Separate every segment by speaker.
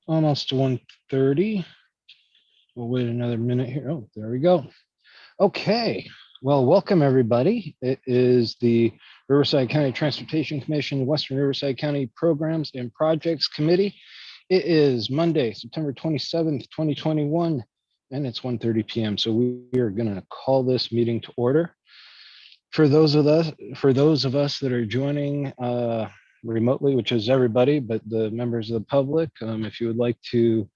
Speaker 1: Almost to 1:30. We'll wait another minute here. Oh, there we go. Okay. Well, welcome everybody. It is the Riverside County Transportation Commission, Western Riverside County Programs and Projects Committee. It is Monday, September 27th, 2021, and it's 1:30 p.m. So we are going to call this meeting to order. For those of us that are joining remotely, which is everybody, but the members of the public, if you would like to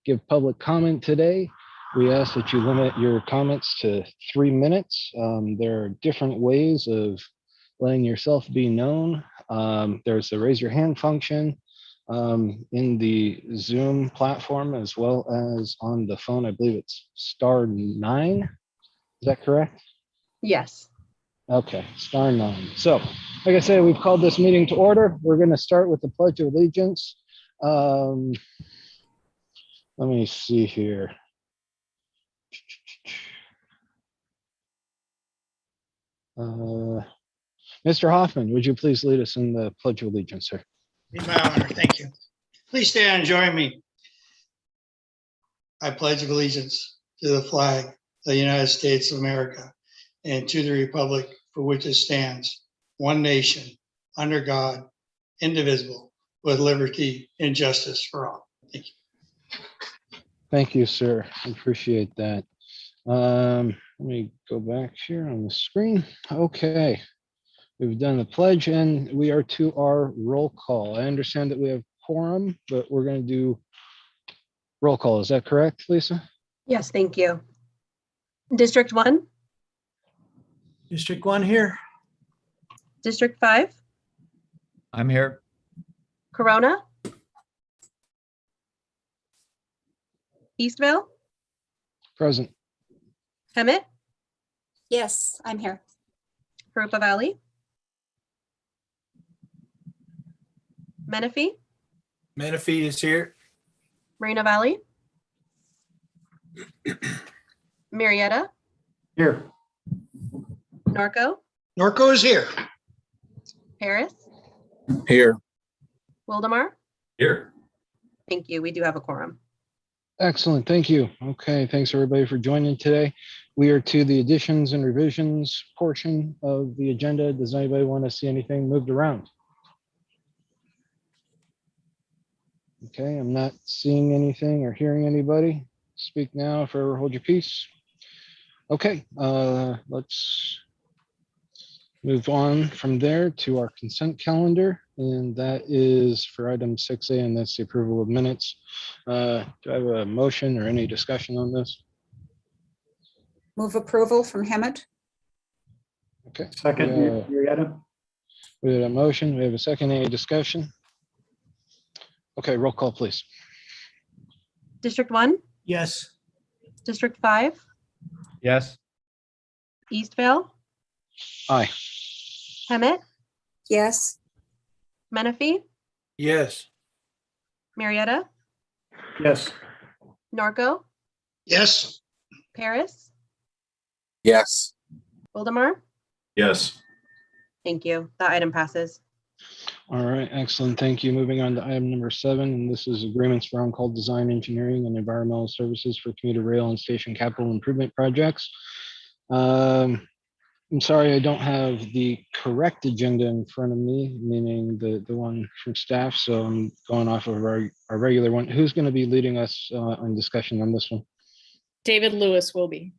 Speaker 1: give public comment today, we ask that you limit your comments to 3 minutes. There are different ways of letting yourself be known. There's the raise your hand function in the Zoom platform, as well as on the phone. I believe it's *9. Is that correct?
Speaker 2: Yes.
Speaker 1: Okay, *9. So, like I said, we've called this meeting to order. We're going to start with the Pledge of Allegiance. Let me see here. Mr. Hoffman, would you please lead us in the Pledge of Allegiance, sir?
Speaker 3: Be my honor. Thank you. Please stand and join me. I pledge allegiance to the flag of the United States of America and to the republic for which it stands, one nation, under God, indivisible, with liberty and justice for all. Thank you.
Speaker 1: Thank you, sir. I appreciate that. Let me go back here on the screen. Okay. We've done the pledge and we are to our roll call. I understand that we have quorum, but we're going to do roll call. Is that correct, Lisa?
Speaker 2: Yes, thank you. District 1,
Speaker 4: District 1 here.
Speaker 2: District 5,
Speaker 5: I'm here.
Speaker 2: Corona, Eastville,
Speaker 1: Present.
Speaker 2: Hemet,
Speaker 6: Yes, I'm here.
Speaker 2: Parupa Valley, Menifee,
Speaker 4: Menifee is here.
Speaker 2: Moreno Valley, Marietta,
Speaker 4: Here.
Speaker 2: Norco,
Speaker 3: Norco is here.
Speaker 2: Paris,
Speaker 5: Here.
Speaker 2: Wildemar.
Speaker 5: Here.
Speaker 2: Thank you. We do have a quorum.
Speaker 1: Excellent. Thank you. Okay. Thanks everybody for joining today. We are to the additions and revisions portion of the agenda. Does anybody want to see anything moved around? Okay. I'm not seeing anything or hearing anybody. Speak now, forever hold your peace. Okay. Let's move on from there to our consent calendar. And that is for item 6A, and that's the approval of minutes. Do I have a motion or any discussion on this?
Speaker 6: Move approval from Hemet.
Speaker 1: Okay.
Speaker 4: Second, Marietta.
Speaker 1: We have a motion. We have a second. Any discussion? Okay, roll call, please.
Speaker 2: District 1,
Speaker 4: Yes.
Speaker 2: District 5,
Speaker 5: Yes.
Speaker 2: Eastvale,
Speaker 1: Aye.
Speaker 2: Hemet,
Speaker 6: Yes,
Speaker 2: Menifee,
Speaker 4: Yes.
Speaker 2: Marietta,
Speaker 4: Yes.
Speaker 2: Norco,
Speaker 3: Yes.
Speaker 2: Paris,
Speaker 5: Yes.
Speaker 2: Wildemar.
Speaker 5: Yes.
Speaker 2: Thank you. That item passes.
Speaker 1: All right, excellent. Thank you. Moving on to item number 7, and this is agreements for on-call design, engineering, and environmental services for commuter rail and station capital improvement projects. I'm sorry, I don't have the correct agenda in front of me, meaning the one from staff. So I'm going off of our regular one. Who's going to be leading us on discussion on this one?
Speaker 7: David Lewis will be.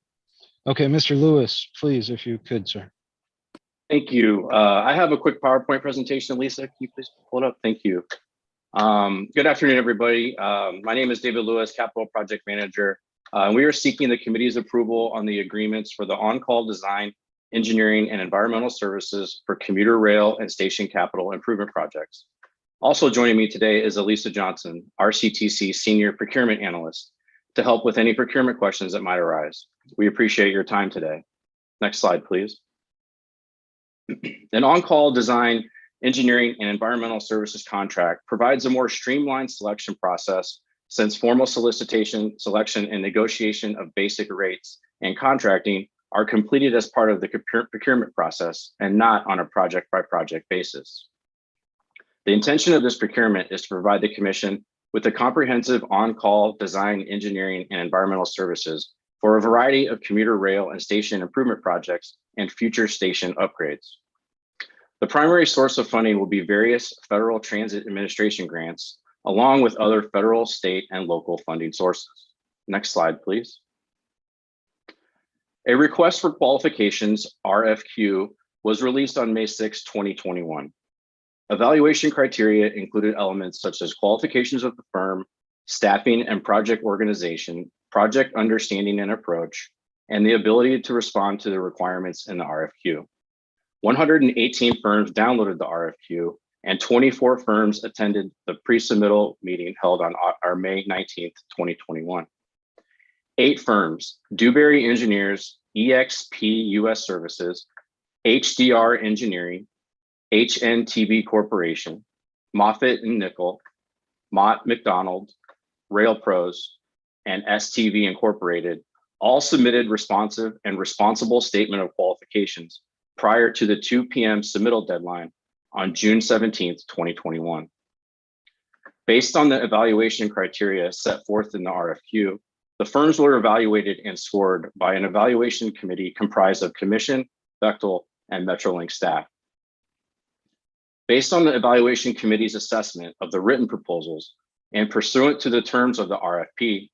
Speaker 1: Okay, Mr. Lewis, please, if you could, sir.
Speaker 8: Thank you. I have a quick PowerPoint presentation. Lisa, can you please pull it up? Thank you. Good afternoon, everybody. My name is David Lewis, Capital Project Manager. We are seeking the committee's approval on the agreements for the on-call design, engineering, and environmental services for commuter rail and station capital improvement projects. Also joining me today is Elisa Johnson, RCTC Senior Procurement Analyst, to help with any procurement questions that might arise. We appreciate your time today. Next slide, please. An on-call design, engineering, and environmental services contract provides a more streamlined selection process since formal solicitation, selection, and negotiation of basic rates and contracting are completed as part of the procurement process and not on a project-by-project basis. The intention of this procurement is to provide the Commission with a comprehensive on-call design, engineering, and environmental services for a variety of commuter rail and station improvement projects and future station upgrades. The primary source of funding will be various Federal Transit Administration grants, along with other federal, state, and local funding sources. Next slide, please. A request for qualifications, RFQ, was released on May 6, 2021. Evaluation criteria included elements such as qualifications of the firm, staffing and project organization, project understanding and approach, and the ability to respond to the requirements in the RFQ. 118 firms downloaded the RFQ, and 24 firms attended the pre-submittal meeting held on our May 19th, 2021. 8 firms, Dewberry Engineers, EXP US Services, HDR Engineering, HNTB Corporation, Moffitt and Nickel, Mott McDonald, Rail Pros, and STV Incorporated, all submitted responsive and responsible statement of qualifications prior to the 2 p.m. submittal deadline on June 17th, 2021. Based on the evaluation criteria set forth in the RFQ, the firms were evaluated and scored by an evaluation committee comprised of Commission, Bechtel, and Metrolink staff. Based on the evaluation committee's assessment of the written proposals and pursuant to the terms of the RFP,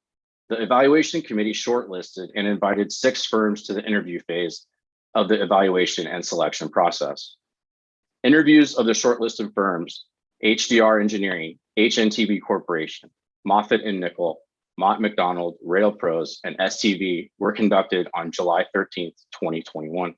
Speaker 8: the evaluation committee shortlisted and invited 6 firms to the interview phase of the evaluation and selection process. Interviews of the shortlisted firms, HDR Engineering, HNTB Corporation, Moffitt and Nickel, Mott McDonald, Rail Pros, and STV were conducted on July 13th, 2021.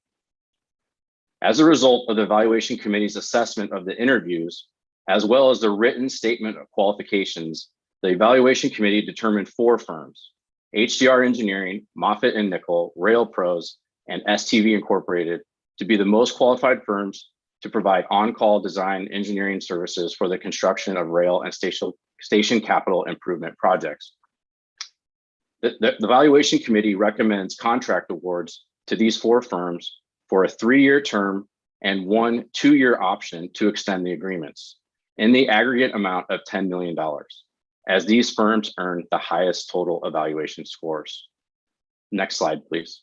Speaker 8: As a result of the evaluation committee's assessment of the interviews, as well as the written statement of qualifications, the evaluation committee determined 4 firms, HDR Engineering, Moffitt and Nickel, Rail Pros, and STV Incorporated, to be the most qualified firms to provide on-call design engineering services for the construction of rail and station capital improvement projects. The evaluation committee recommends contract awards to these 4 firms for a 3-year term and 1 2-year option to extend the agreements in the aggregate amount of $10 million, as these firms earned the highest total evaluation scores. Next slide, please.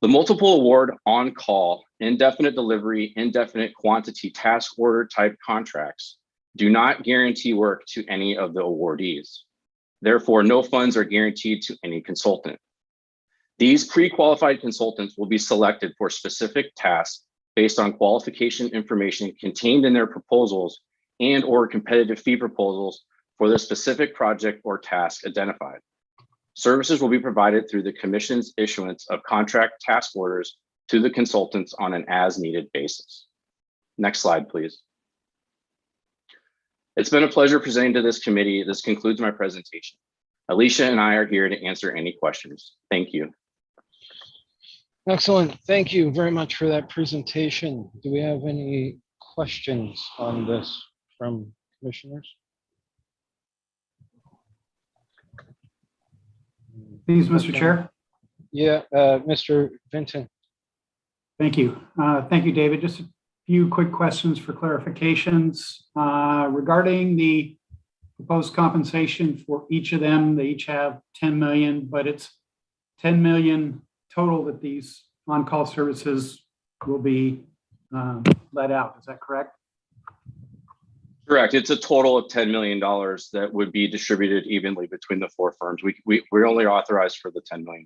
Speaker 8: The multiple award on-call, indefinite delivery, indefinite quantity task order type contracts do not guarantee work to any of the awardees. Therefore, no funds are guaranteed to any consultant. These pre-qualified consultants will be selected for specific tasks based on qualification information contained in their proposals and/or competitive fee proposals for the specific project or task identified. Services will be provided through the Commission's issuance of contract task orders to the consultants on an as-needed basis. Next slide, please. It's been a pleasure presenting to this committee. This concludes my presentation. Alicia and I are here to answer any questions. Thank you.
Speaker 1: Excellent. Thank you very much for that presentation. Do we have any questions on this from commissioners?
Speaker 4: Please, Mr. Chair.
Speaker 1: Yeah, Mr. Vinton.
Speaker 4: Thank you. Thank you, David. Just a few quick questions for clarifications. Regarding the proposed compensation for each of them, they each have 10 million, but it's 10 million total that these on-call services will be let out. Is that correct?
Speaker 8: Correct. It's a total of $10 million that would be distributed evenly between the 4 firms. We're only authorized for the $10 million,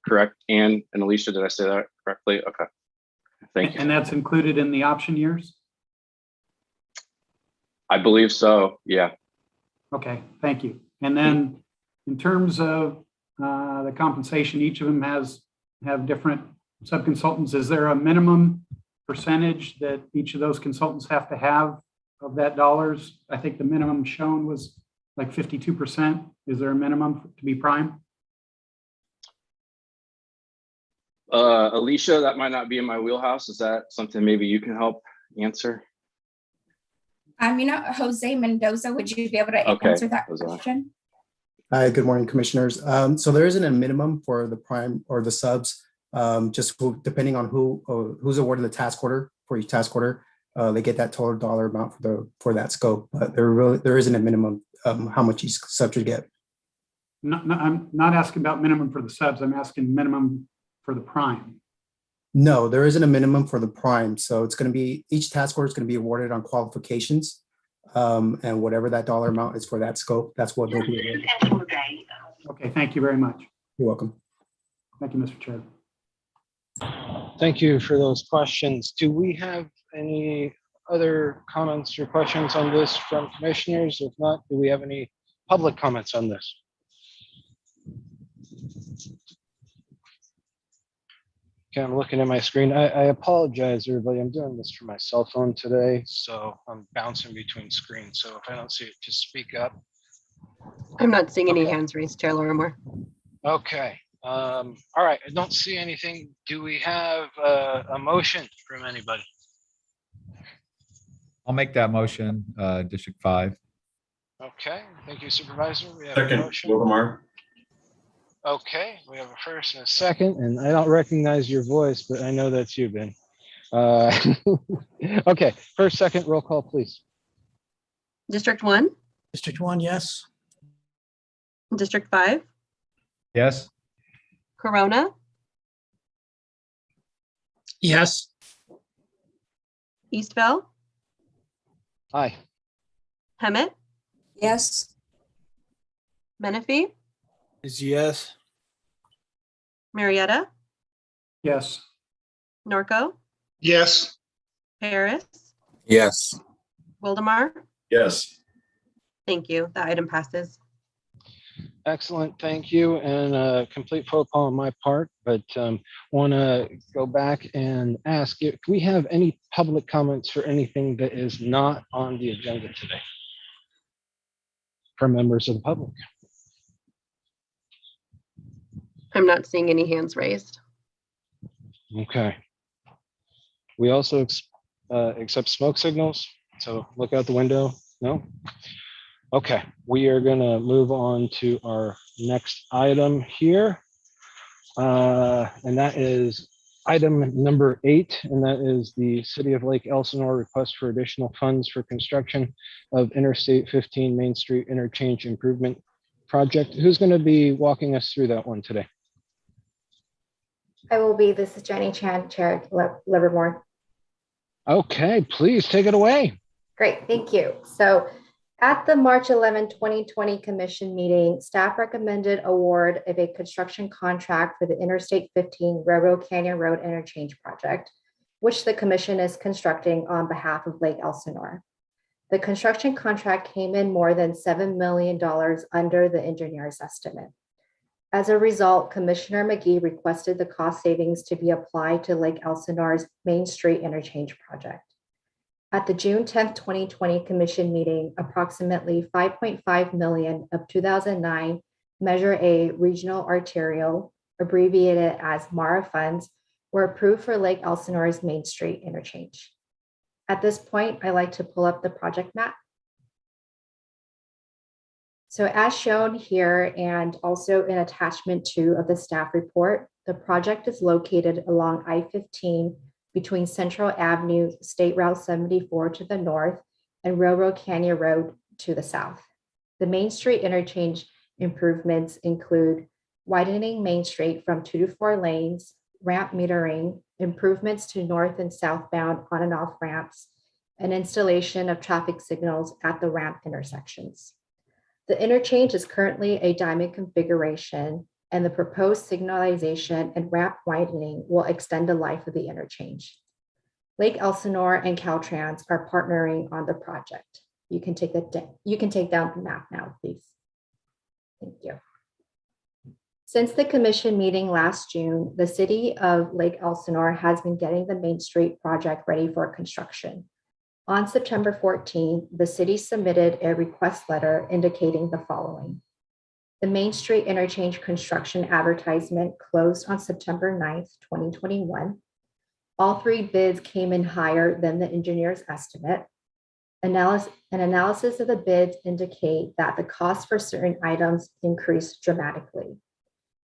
Speaker 8: correct? And Alicia, did I say that correctly? Okay. Thank you.
Speaker 4: And that's included in the option years?
Speaker 8: I believe so, yeah.
Speaker 4: Okay, thank you. And then in terms of the compensation, each of them have different sub-consultants. Is there a minimum percentage that each of those consultants have to have of that dollars? I think the minimum shown was like 52%. Is there a minimum to be prime?
Speaker 8: Alicia, that might not be in my wheelhouse. Is that something maybe you can help answer?
Speaker 9: Jose Mendoza, would you be able to answer that question?
Speaker 10: Hi, good morning, commissioners. So there isn't a minimum for the prime or the subs, just depending on who's awarded the task order for each task order. they get that total dollar amount for that scope. But there isn't a minimum how much each sub should get.
Speaker 4: No, I'm not asking about minimum for the subs. I'm asking minimum for the prime.
Speaker 10: No, there isn't a minimum for the prime. So it's going to be, each task order is going to be awarded on qualifications. And whatever that dollar amount is for that scope, that's what they'll be awarded.
Speaker 4: Okay, thank you very much.
Speaker 10: You're welcome.
Speaker 4: Thank you, Mr. Chair.
Speaker 1: Thank you for those questions. Do we have any other comments or questions on this from commissioners? If not, do we have any public comments on this? Okay, I'm looking at my screen. I apologize, everybody. I'm doing this from my cell phone today, so I'm bouncing between screens. So if I don't see it, just speak up.
Speaker 2: I'm not seeing any
Speaker 1: Okay.
Speaker 2: hands raised, Chair Lorimer.
Speaker 1: Okay. All right. I don't see anything. Do we have a motion from anybody?
Speaker 5: I'll make that motion, District 5.
Speaker 1: Okay. Thank you, Supervisor. We have a
Speaker 5: Second,
Speaker 1: motion.
Speaker 5: Wilgamar.
Speaker 1: Okay, we have a first and a second, and I don't recognize your voice, but I know that's you, Ben. Okay, first, second, roll call, please.
Speaker 2: District 1,
Speaker 11: District 1, yes.
Speaker 2: District 5,
Speaker 5: Yes.
Speaker 2: Corona,
Speaker 11: Yes.
Speaker 2: Eastville,
Speaker 1: Aye.
Speaker 2: Hemet,
Speaker 6: Yes.
Speaker 2: Menifee,
Speaker 11: Is yes.
Speaker 2: Marietta,
Speaker 4: Yes.
Speaker 2: Norco,
Speaker 3: Yes.
Speaker 2: Harris,
Speaker 5: Yes.
Speaker 2: Wildemar.
Speaker 5: Yes.
Speaker 2: Thank you. The item passes.
Speaker 1: Excellent, thank you, and complete protocol on my part, but want to go back and ask if we have any public comments for anything that is not on the agenda today from members of the public.
Speaker 2: I'm not seeing any hands raised.
Speaker 1: Okay. We also accept smoke signals, so look out the window. No? Okay, we are gonna move on to our next item here. And that is item number 8, and that is the City of Lake Elsinore request for additional funds for construction of Interstate 15 Main Street Interchange Improvement Project. Who's gonna be walking us through that one today?
Speaker 12: I will be. This is Jenny Chan, Chair at Livermore.
Speaker 1: Okay, please take it away.
Speaker 12: Great, thank you. So at the March 11, 2020 Commission meeting, staff recommended award of a construction contract for the Interstate 15 Railroad Canyon Road Interchange Project, which the Commission is constructing on behalf of Lake Elsinore. The construction contract came in more than $7 million under the engineer's estimate. As a result, Commissioner McGee requested the cost savings to be applied to Lake Elsinore's Main Street Interchange Project. At the June 10th, 2020 Commission meeting, approximately $5.5 million of 2009 Measure A Regional Arterial, abbreviated as MARA funds, were approved for Lake Elsinore's Main Street Interchange. At this point, I'd like to pull up the project map. So as shown here and also in attachment 2 of the staff report, the project is located along I-15 between Central Avenue, State Route 74 to the north, and Railroad Canyon Road to the south. The Main Street interchange improvements include widening Main Street from 2 to 4 lanes, ramp metering, improvements to north and southbound on and off ramps, and installation of traffic signals at the ramp intersections. The interchange is currently a diamond configuration, and the proposed signalization and ramp widening will extend the life of the interchange. Lake Elsinore and Caltrans are partnering on the project. You can take down the map now, please. Thank you. Since the commission meeting last June, the city of Lake Elsinore has been getting the Main Street project ready for construction. On September 14, the city submitted a request letter indicating the following. The Main Street Interchange construction advertisement closed on September 9th, 2021. All 3 bids came in higher than the engineer's estimate. An analysis of the bids indicate that the cost for certain items increased dramatically.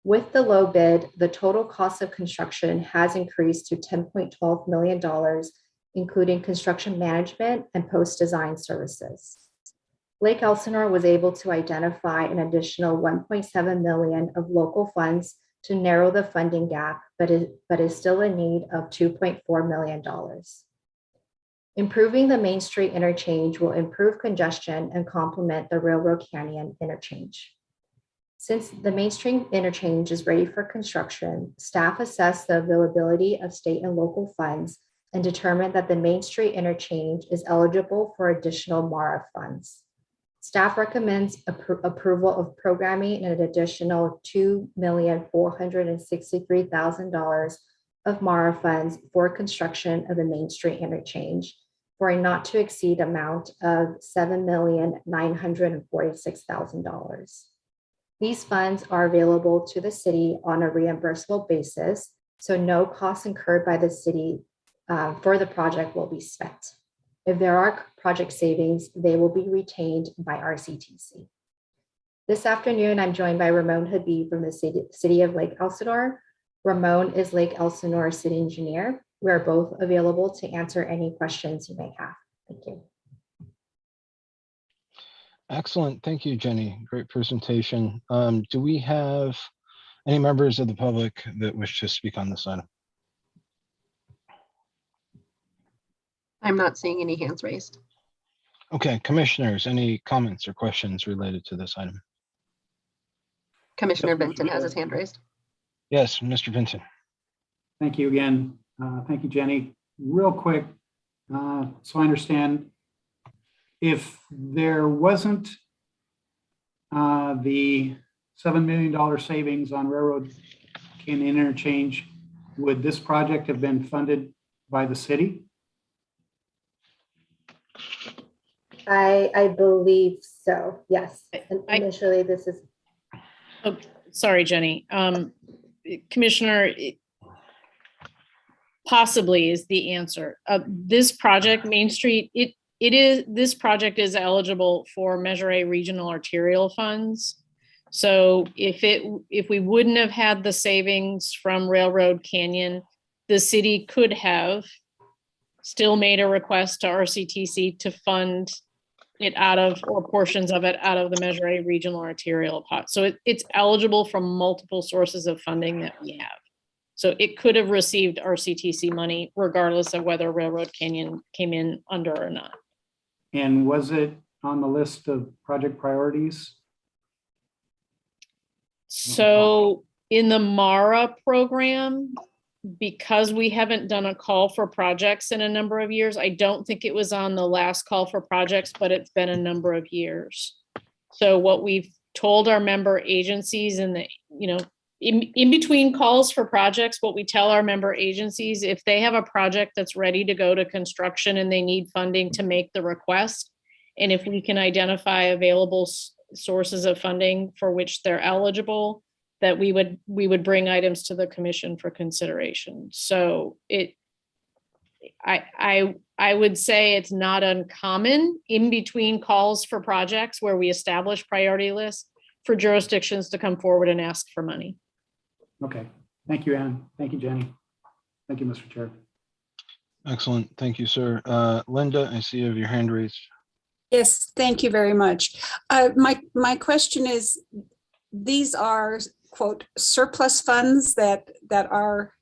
Speaker 12: With the low bid, the total cost of construction has increased to $10.12 million including construction management and post-design services. Lake Elsinore was able to identify an additional 1.7 million of local funds to narrow the funding gap, but is still in need of $2.4 million. Improving the Main Street interchange will improve congestion and complement the Railroad Canyon interchange. Since the Main Street interchange is ready for construction, staff assessed the availability of state and local funds and determined that the Main Street interchange is eligible for additional MARA funds. Staff recommends approval of programming an additional $2,463,000 of MARA funds for construction of the Main Street interchange for a not to exceed amount of $7,946,000. These funds are available to the city on a reimbursable basis, so no costs incurred by the city for the project will be spent. If there are project savings, they will be retained by RCTC. This afternoon, I'm joined by Ramon Habib from the city of Lake Elsinore. Ramon is Lake Elsinore city engineer. We are both available to answer any questions you may have. Thank you.
Speaker 1: Excellent. Thank you, Jenny. Great presentation. Do we have any members of the public that wish to speak on this item?
Speaker 2: I'm not seeing any hands raised.
Speaker 1: Okay, commissioners, any comments or questions related to this item?
Speaker 2: Commissioner Benton has his hand raised.
Speaker 1: Yes, Mr. Vincent.
Speaker 4: Thank you again. Thank you, Jenny. Real quick, so I understand, if there wasn't the $7 million savings on Railroad Canyon Interchange, would this project have been funded by the city?
Speaker 12: I believe so, yes. And initially, this is.
Speaker 7: Oh, sorry, Jenny. Commissioner, possibly is the answer. This project, Main Street, this project is eligible for Measure A regional arterial funds. So if we wouldn't have had the savings from Railroad Canyon, the city could have still made a request to RCTC to fund it out of, or portions of it out of the Measure A regional arterial pot. So it's eligible from multiple sources of funding that we have. So it could have received RCTC money regardless of whether Railroad Canyon came in under or not.
Speaker 4: And was it on the list of project priorities?
Speaker 7: So in the MARA program, because we haven't done a call for projects in a number of years, I don't think it was on the last call for projects, but it's been a number of years. So what we've told our member agencies and in between calls for projects, what we tell our member agencies, if they have a project that's ready to go to construction and they need funding to make the request, and if we can identify available sources of funding for which they're eligible, that we would bring items to the commission for consideration. So I would say it's not uncommon in between calls for projects where we establish priority lists for jurisdictions to come forward and ask for money.
Speaker 4: Okay, thank you, Ann. Thank you, Jenny. Thank you, Mr. Chair.
Speaker 1: Excellent. Thank you, sir. Linda, I see you have your hand raised.
Speaker 6: Yes, thank you very much. My question is, these are, quote, surplus funds that are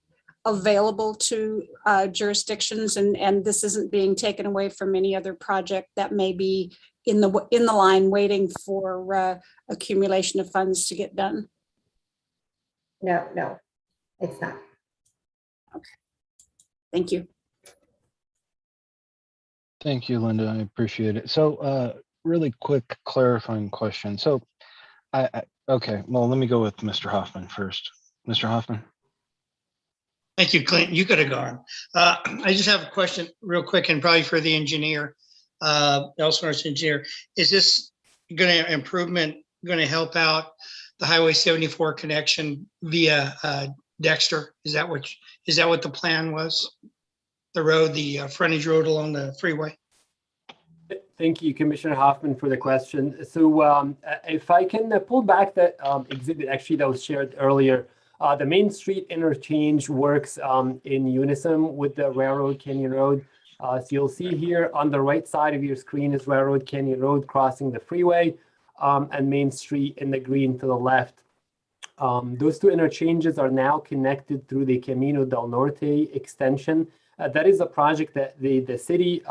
Speaker 6: available to jurisdictions, and this isn't being taken away from any other project that may be in the line waiting for accumulation of funds to get done?
Speaker 12: No, it's not.
Speaker 6: Okay, thank you.
Speaker 1: Thank you, Linda. I appreciate it. So really quick clarifying question. So okay, well, let me go with Mr. Hoffman first. Mr. Hoffman.
Speaker 3: Thank you, Clint. You could have gone. I just have a question real quick, and probably for the engineer, Elsinore's engineer. Is this going to help out the Highway 74 connection via Dexter? Is that what the plan was? The road, the frontage road along the freeway?
Speaker 13: Thank you, Commissioner Hoffman, for the question. So if I can pull back that exhibit actually that was shared earlier, the Main Street interchange works in unison with the Railroad Canyon Road. So you'll see here on the right side of your screen is Railroad Canyon Road crossing the freeway, and Main Street in the green to the left. Those two interchanges are now connected through the Camino del Norte extension. That is a project that the city,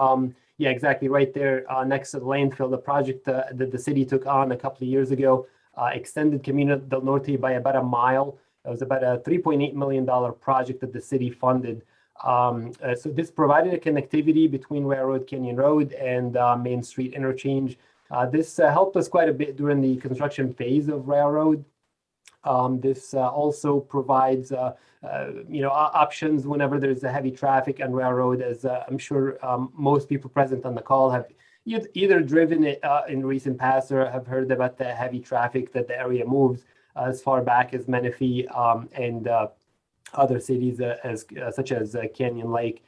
Speaker 13: yeah, exactly right there next to the landfill, the project that the city took on a couple of years ago, extended Camino del Norte by about a mile. It was about a $3.8 million project that the city funded. So this provided a connectivity between Railroad Canyon Road and Main Street Interchange. This helped us quite a bit during the construction phase of Railroad. This also provides options whenever there's a heavy traffic on Railroad, as I'm sure most people present on the call have either driven it in recent past or have heard about the heavy traffic that the area moves as far back as Menifee and other cities such as Canyon Lake.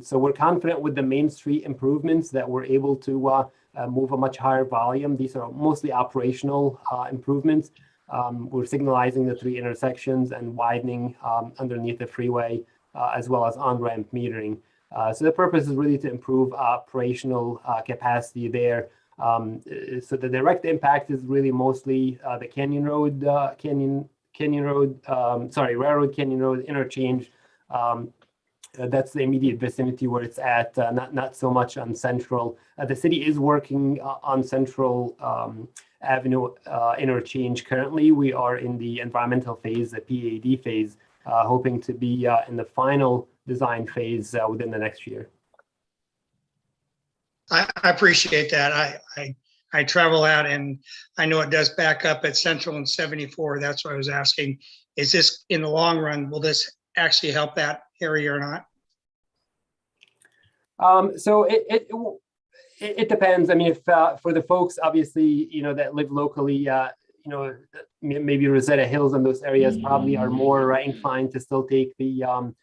Speaker 13: So we're confident with the Main Street improvements that we're able to move a much higher volume. These are mostly operational improvements. We're signalizing the 3 intersections and widening underneath the freeway, as well as on-ramp metering. So the purpose is really to improve operational capacity there. So the direct impact is really mostly the Railroad Canyon Road interchange. That's the immediate vicinity where it's at, not so much on Central. The city is working on Central Avenue interchange. Currently, we are in the environmental phase, the PAD phase, hoping to be in the final design phase within the next year.
Speaker 3: I appreciate that. I travel out and I know it does back up at Central and 74. That's what I was asking. Is this, in the long run, will this actually help that area or not?
Speaker 13: So it depends. I mean, if for the folks, obviously, that live locally, maybe Rosetta Hills and those areas probably are more inclined to still take the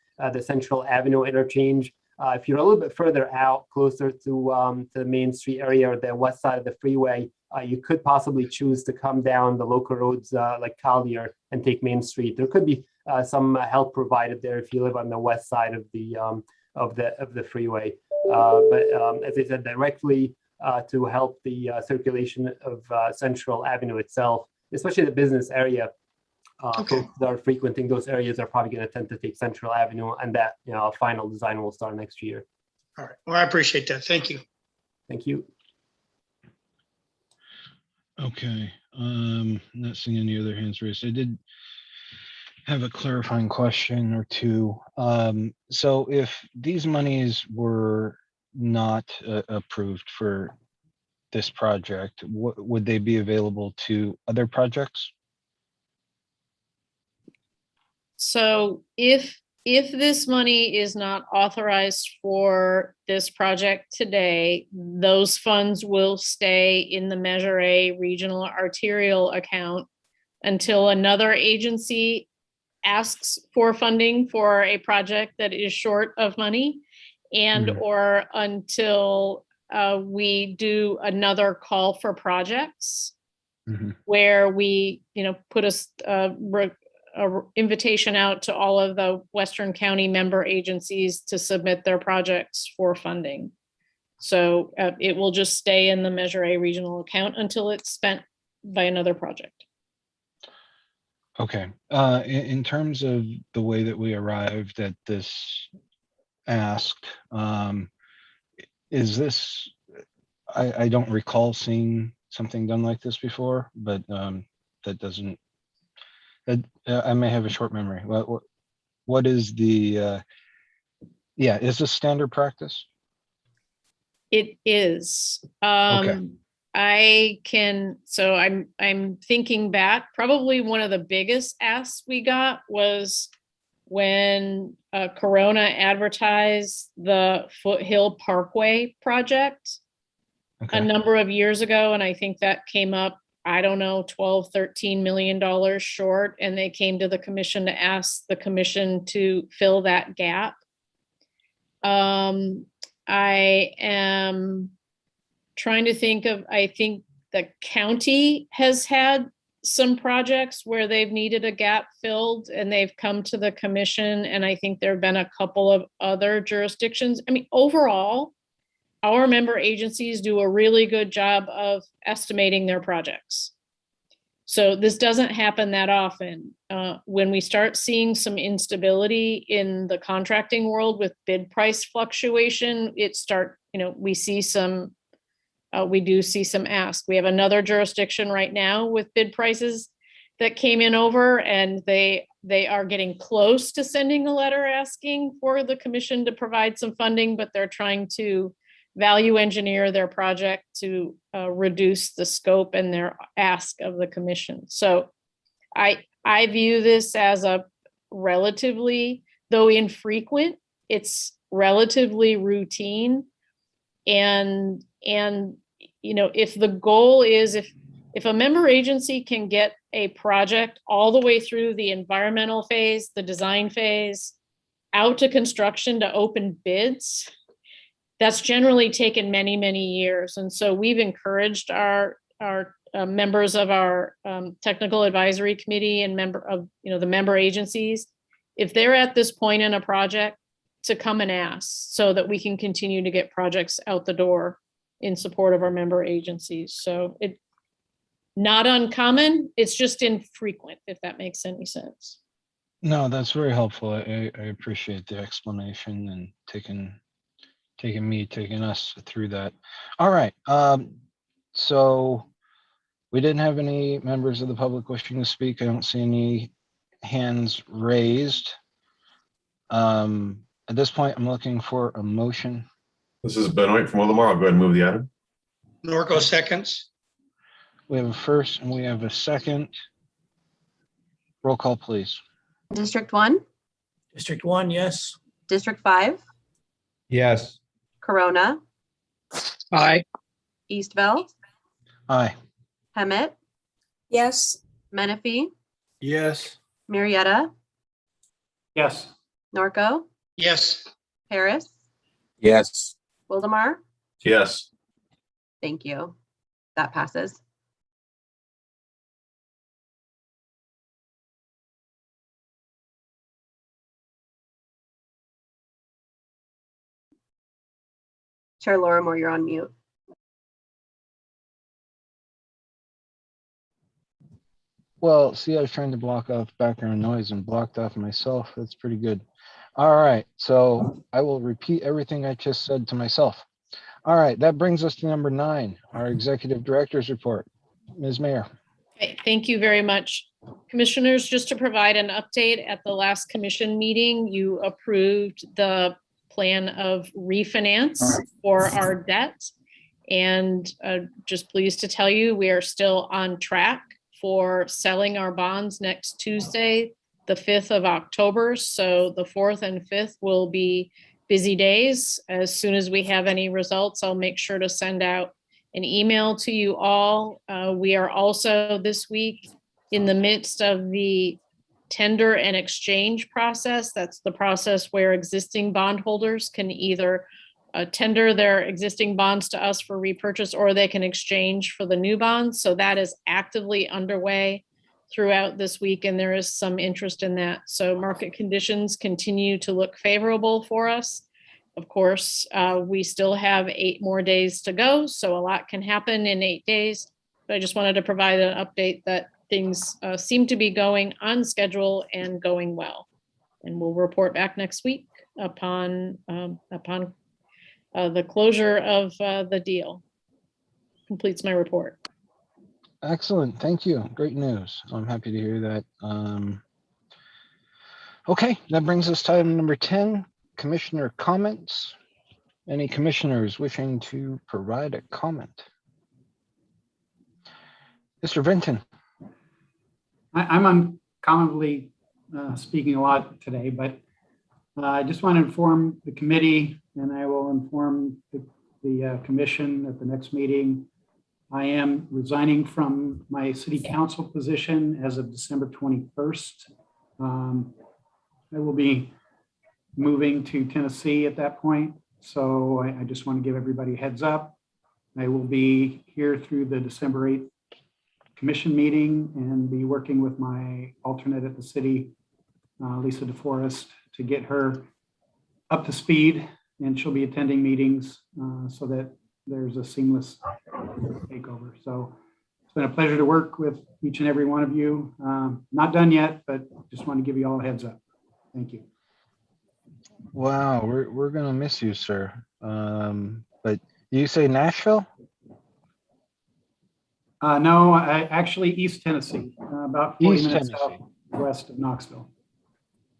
Speaker 13: Central Avenue interchange. If you're a little bit further out, closer to the Main Street area or the west side of the freeway, you could possibly choose to come down the local roads like Collier and take Main Street. There could be some help provided there if you live on the west side of the freeway. But as I said, directly to help the circulation of Central Avenue itself, especially the business area. Folks that are frequenting those areas are probably going to tend to take Central Avenue, and that final design will start next year.
Speaker 3: All right. Well, I appreciate that. Thank you.
Speaker 13: Thank you.
Speaker 1: Okay. Not seeing any other hands raised. I did have a clarifying question or two. So if these monies were not approved for this project, would they be available to other projects?
Speaker 7: So if this money is not authorized for this project today, those funds will stay in the Measure A regional arterial account until another agency asks for funding for a project that is short of money, and or until we do another call for projects where we put a invitation out to all of the Western County member agencies to submit their projects for funding. So it will just stay in the Measure A regional account until it's spent by another project.
Speaker 1: Okay. In terms of the way that we arrived at this ask, is this, I don't recall seeing something done like this before, but that doesn't, I may have a short memory. What is the, is this standard practice?
Speaker 7: It is.
Speaker 1: Okay.
Speaker 7: I'm thinking back, probably one of the biggest asks we got was when Corona advertised the Foothill Parkway project a number of years ago. And I think that came up, I don't know, $12, $13 million short. And they came to the commission to ask the commission to fill that gap. I am trying to think of, I think the county has had some projects where they've needed a gap filled and they've come to the commission. And I think there've been a couple of other jurisdictions. I mean, overall, our member agencies do a really good job of estimating their projects. So this doesn't happen that often. When we start seeing some instability in the contracting world with bid price fluctuation, we see some, we do see some ask. We have another jurisdiction right now with bid prices that came in over, and they are getting close to sending a letter asking for the commission to provide some funding, but they're trying to value engineer their project to reduce the scope and their ask of the commission. So I view this as a relatively, though infrequent, it's relatively routine. And if the goal is, if a member agency can get a project all the way through the environmental phase, the design phase, out to construction to open bids, that's generally taken many, many years. And so we've encouraged our members of our technical advisory committee and the member agencies, if they're at this point in a project, to come and ask so that we can continue to get projects out the door in support of our member agencies. So it not uncommon, it's just infrequent, if that makes any sense.
Speaker 1: No, that's very helpful. I appreciate the explanation and taking us through that. All right. So we didn't have any members of the public wishing to speak. I don't see any hands raised. At this point, I'm looking for a motion.
Speaker 14: This is Benoit from Willamar. I'll go ahead and move the item.
Speaker 3: Norco seconds.
Speaker 1: We have a first and we have a second. Roll call, please.
Speaker 2: District 1,
Speaker 11: District 1, yes.
Speaker 2: District 5,
Speaker 5: Yes.
Speaker 2: Corona,
Speaker 11: Aye.
Speaker 2: Eastville,
Speaker 1: Aye.
Speaker 2: Hemet,
Speaker 6: Yes.
Speaker 2: Menifee,
Speaker 11: Yes.
Speaker 2: Marietta,
Speaker 4: Yes.
Speaker 2: Norco,
Speaker 3: Yes.
Speaker 2: Harris,
Speaker 5: Yes.
Speaker 2: Wildemar.
Speaker 14: Yes.
Speaker 2: Thank you. That passes. Chair Lorimer, you're on mute.
Speaker 1: Well, see, I was trying to block off background noise and blocked off myself. That's pretty good. All right, so I will repeat everything I just said to myself. All right, that brings us to number 9, our executive director's report. Ms. Mayor.
Speaker 7: Okay, thank you very much. Commissioners, just to provide an update, at the last commission meeting, you approved the plan of refinance for our debt. And just pleased to tell you, we are still on track for selling our bonds next Tuesday, the 5th of October. So the 4th and 5th will be busy days. As soon as we have any results, I'll make sure to send out an email to you all. We are also this week in the midst of the tender and exchange process. That's the process where existing bondholders can either tender their existing bonds to us for repurchase, or they can exchange for the new bonds. So that is actively underway throughout this week, and there is some interest in that. So market conditions continue to look favorable for us. Of course, we still have 8 more days to go, so a lot can happen in 8 days. But I just wanted to provide an update that things seem to be going on schedule and going well. And we'll report back next week upon the closure of the deal. Completes my report.
Speaker 1: Excellent, thank you. Great news. I'm happy to hear that. Okay, that brings us to item number 10, commissioner comments. Any commissioners wishing to provide a comment? Mr. Vinton.
Speaker 4: I'm uncommonly speaking a lot today, but I just want to inform the committee, and I will inform the commission at the next meeting. I am resigning from my city council position as of December 21st. I will be moving to Tennessee at that point. So I just want to give everybody a heads up. I will be here through the December 8th commission meeting and be working with my alternate at the city, Lisa DeForest, to get her up to speed, and she'll be attending meetings so that there's a seamless takeover. So it's been a pleasure to work with each and every one of you. Not done yet, but just want to give you all a heads up. Thank you.
Speaker 1: Wow, we're gonna miss you, sir. But you say Nashville?
Speaker 4: No, actually East Tennessee, about 40
Speaker 1: East
Speaker 4: minutes
Speaker 1: Tennessee.
Speaker 4: southwest of Knoxville.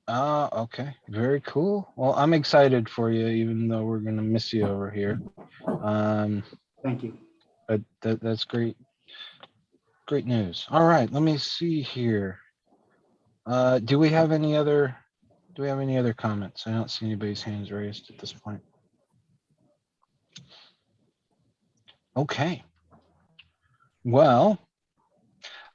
Speaker 1: Okay, very cool. Well, I'm excited for you, even though we're gonna miss you over here.
Speaker 4: Thank you.
Speaker 1: But that's great. Great news. All right, let me see here. Do we have any other comments? I don't see anybody's hands raised at this point. Okay. Well,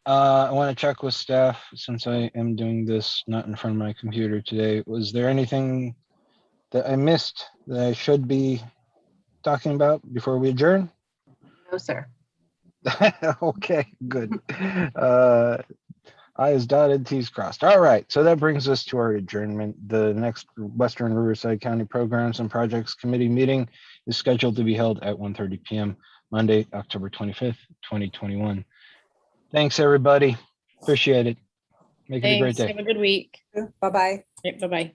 Speaker 1: I want to check with staff since I am doing this not in front of my computer today. Was there anything that I missed that I should be talking about before we adjourn?
Speaker 2: No, sir.
Speaker 1: Okay, good. I's dotted, T's crossed. All right, so that brings us to our adjournment. The next Western Riverside County Programs and Projects Committee meeting is scheduled to be held at 1:30 p.m. Monday, October 25th, 2021. Thanks, everybody. Appreciate it. Make it a great
Speaker 7: Thanks.
Speaker 1: day.
Speaker 7: Have a good week.
Speaker 6: Bye-bye.
Speaker 7: Bye-bye.